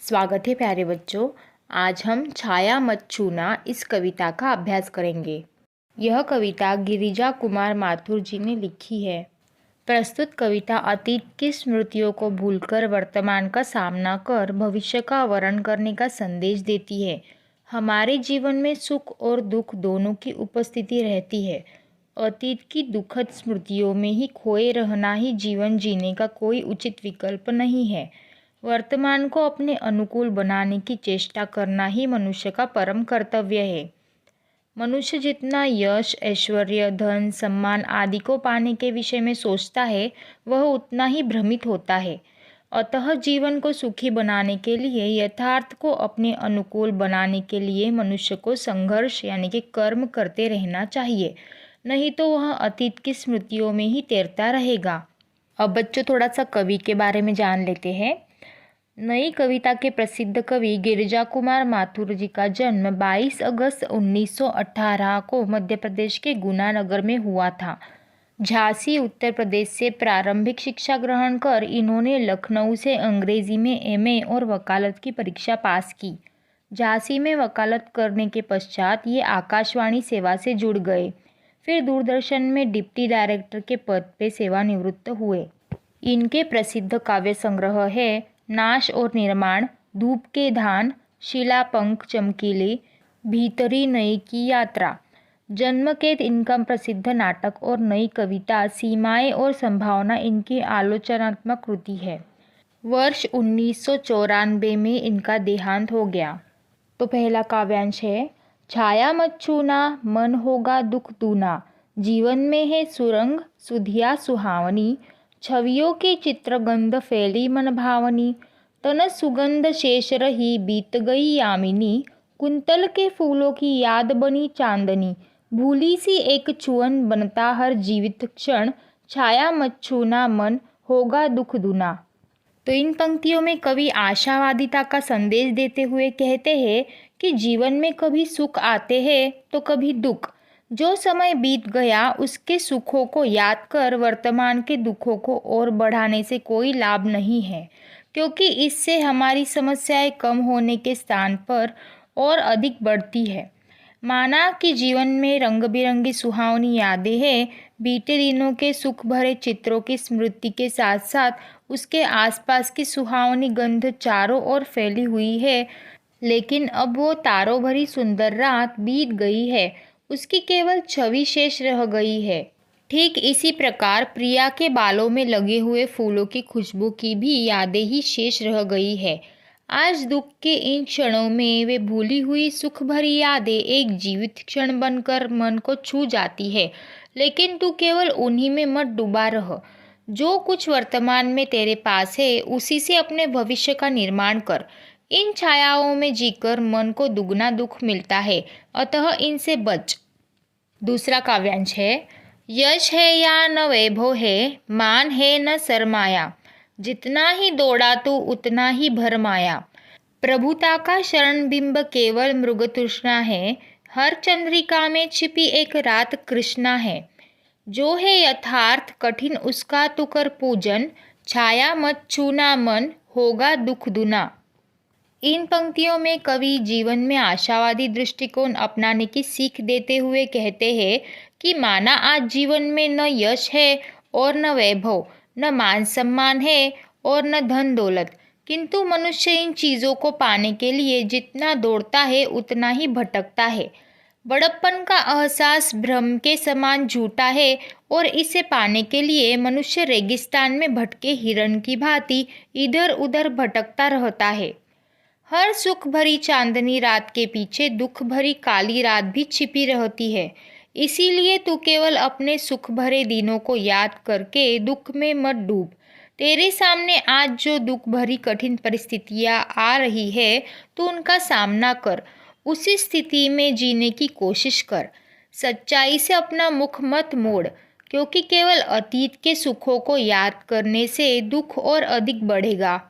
स्वागत है प्यारे बच्चों। आज हम छाया मत छूना इस कविता का अभ्यास करेंगे। यह कविता गिरिजा कुमार माथुर जी ने लिखी है। प्रस्तुत कविता अतीत की स्मृतियों को भूलकर वर्तमान का सामना कर भविष्य का वर्ण करने का संदेश देती है। हमारे जीवन में सुख और दुख दोनों की उपस्थिति रहती है। अतीत की दुखद स्मृतियों में ही खोए रहना ही जीवन जीने का कोई उचित विकल्प नहीं है। वर्तमान को अपने अनुकूल बनाने की चेष्टा करना ही मनुष्य का परम कर्तव्य है। मनुष्य जितना यश, ऐश्वर्य, धन, सम्मान आदि को पाने के विषय में सोचता है, वह उतना ही भ्रमित होता है। अतः जीवन को सुखी बनाने के लिए, यथार्थ को अपने अनुकूल बनाने के लिए मनुष्य को संघर्ष यानी कि कर्म करते रहना चाहिए, नहीं तो वह अतीत की स्मृतियों में ही तैरता रहेगा। अब बच्चों थोड़ा सा कवि के बारे में जान लेते हैं। नई कविता के प्रसिद्ध कवि गिरिजा कुमार माथुर जी का जन्म 22 अगस्त 1918 को मध्य प्रदेश के गुना नगर में हुआ था। झांसी उत्तर प्रदेश से प्रारंभिक शिक्षा ग्रहण कर इन्होंने लखनऊ से अंग्रेजी में एमए और वकालत की परीक्षा पास की। झांसी में वकालत करने के पश्चात ये आकाशवाणी सेवा से जुड़ गए। फिर दूरदर्शन में डिप्टी डायरेक्टर के पद पे सेवानिवृत्त हुए। इनके प्रसिद्ध काव्य संग्रह है नाश और निर्माण, धूप के धान, शिला पंख चमकीले, भीतरी नई की यात्रा। जन्मकेत इनका प्रसिद्ध नाटक और नई कविता सीमाएं और संभावना इनकी आलोचनात्मक कृति है। वर्ष 1994 में इनका देहांत हो गया। तो पहला काव्यांश है, छाया मत छूना मन होगा दुख दूना, जीवन में है सुरंग सुधिया सुहावनी, छवियों की चित्रगंध फैली मन भावनी, तन सुगंध शेष रही बीत गई यामिनी, कुंतल के फूलों की याद बनी चांदनी, भूली सी एक छुअन बनता हर जीवित क्षण, छाया मत छूना मन होगा दुख दूना। तो इन पंक्तियों में कवि आशावादिता का संदेश देते हुए कहते हैं कि जीवन में कभी सुख आते हैं तो कभी दुख। जो समय बीत गया उसके सुखों को याद कर वर्तमान के दुखों को और बढ़ाने से कोई लाभ नहीं है, क्योंकि इससे हमारी समस्याएं कम होने के स्थान पर और अधिक बढ़ती है। माना कि जीवन में रंग बिरंगी सुहावनी यादें हैं, बीते दिनों के सुख भरे चित्रों की स्मृति के साथ साथ उसके आसपास की सुहावनी गंध चारों ओर फैली हुई है, लेकिन अब वो तारों भरी सुंदर रात बीत गई है, उसकी केवल छवि शेष रह गई है। ठीक इसी प्रकार प्रिया के बालों में लगे हुए फूलों की खुशबू की भी यादें ही शेष रह गई है। आज दुख के इन क्षणों में वे भूली हुई सुख भरी यादें एक जीवित क्षण बनकर मन को छू जाती है, लेकिन तू केवल उन्हीं में मत डूबा रह। जो कुछ वर्तमान में तेरे पास है उसी से अपने भविष्य का निर्माण कर। इन छायाओं में जीकर मन को दुगना दुख मिलता है, अतः इनसे बच। दूसरा काव्यांश है, यश है या न वैभव है, मान है न सरमाया, जितना ही दौड़ा तू उतना ही भरमाया। प्रभुता का शरण बिंब केवल मृग तृष्णा है, हर चंद्रिका में छिपी एक रात कृष्णा है। जो है यथार्थ कठिन उसका तू कर पूजन, छाया मत छूना मन होगा दुख दूना। इन पंक्तियों में कवि जीवन में आशावादी दृष्टिकोण अपनाने की सीख देते हुए कहते हैं कि माना आज जीवन में न यश है और न वैभव, न मान सम्मान है और न धन दौलत, किंतु मनुष्य इन चीज़ों को पाने के लिए जितना दौड़ता है उतना ही भटकता है। बड़प्पन का एहसास भ्रम के समान झूठा है और इसे पाने के लिए मनुष्य रेगिस्तान में भटके हिरण की भांति इधर उधर भटकता रहता है। हर सुख भरी चांदनी रात के पीछे दुख भरी काली रात भी छिपी रहती है। इसीलिए तू केवल अपने सुख भरे दिनों को याद करके दुख में मत डूब। तेरे सामने आज जो दुख भरी कठिन परिस्थितियां आ रही है, तू उनका सामना कर, उसी स्थिति में जीने की कोशिश कर। सच्चाई से अपना मुख मत मोड़, क्योंकि केवल अतीत के सुखों को याद करने से दुख और अधिक बढ़ेगा।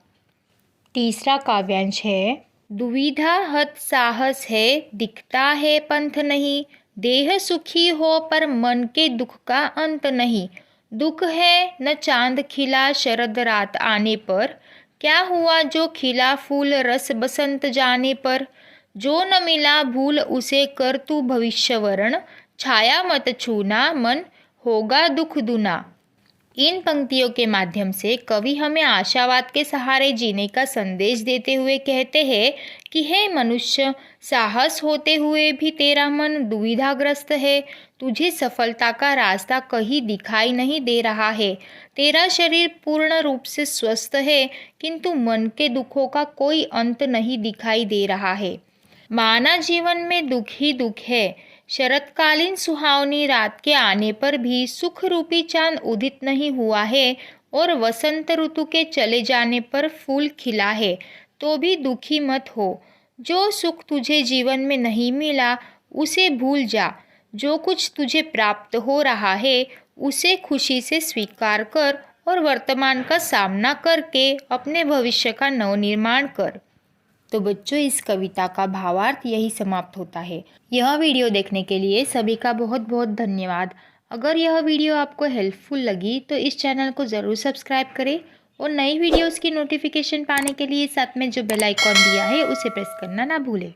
तीसरा काव्यांश है, दुविधा हत साहस है, दिखता है पंथ नहीं, देह सुखी हो पर मन के दुख का अंत नहीं। दुख है न चांद खिला शरद रात आने पर, क्या हुआ जो खिला फूल रस बसंत जाने पर, जो न मिला भूल उसे कर तू भविष्य वरण, छाया मत छूना मन होगा दुख दुना। इन पंक्तियों के माध्यम से कवि हमें आशावाद के सहारे जीने का संदेश देते हुए कहते हैं कि हे मनुष्य, साहस होते हुए भी तेरा मन दुविधाग्रस्त है। तुझे सफलता का रास्ता कहीं दिखाई नहीं दे रहा है। तेरा शरीर पूर्ण रूप से स्वस्थ है, किंतु मन के दुखों का कोई अंत नहीं दिखाई दे रहा है। माना जीवन में दुख ही दुख है। शरतकालीन सुहावनी रात के आने पर भी सुख रूपी चांद उदित नहीं हुआ है और वसंत ऋतु के चले जाने पर फूल खिला है, तो भी दुखी मत हो। जो सुख तुझे जीवन में नहीं मिला उसे भूल जा। जो कुछ तुझे प्राप्त हो रहा है उसे खुशी से स्वीकार कर और वर्तमान का सामना करके अपने भविष्य का नवनिर्माण कर। तो बच्चों, इस कविता का भावार्थ यही समाप्त होता है। यह वीडियो देखने के लिए सभी का बहुत बहुत धन्यवाद। अगर यह वीडियो आपको हेल्पफुल लगी तो इस चैनल को ज़रूर सब्सक्राइब करें और नई वीडियोस की नोटिफिकेशन पाने के लिए साथ में जो बेल आइकॉन दिया है उसे प्रेस करना ना भूलें।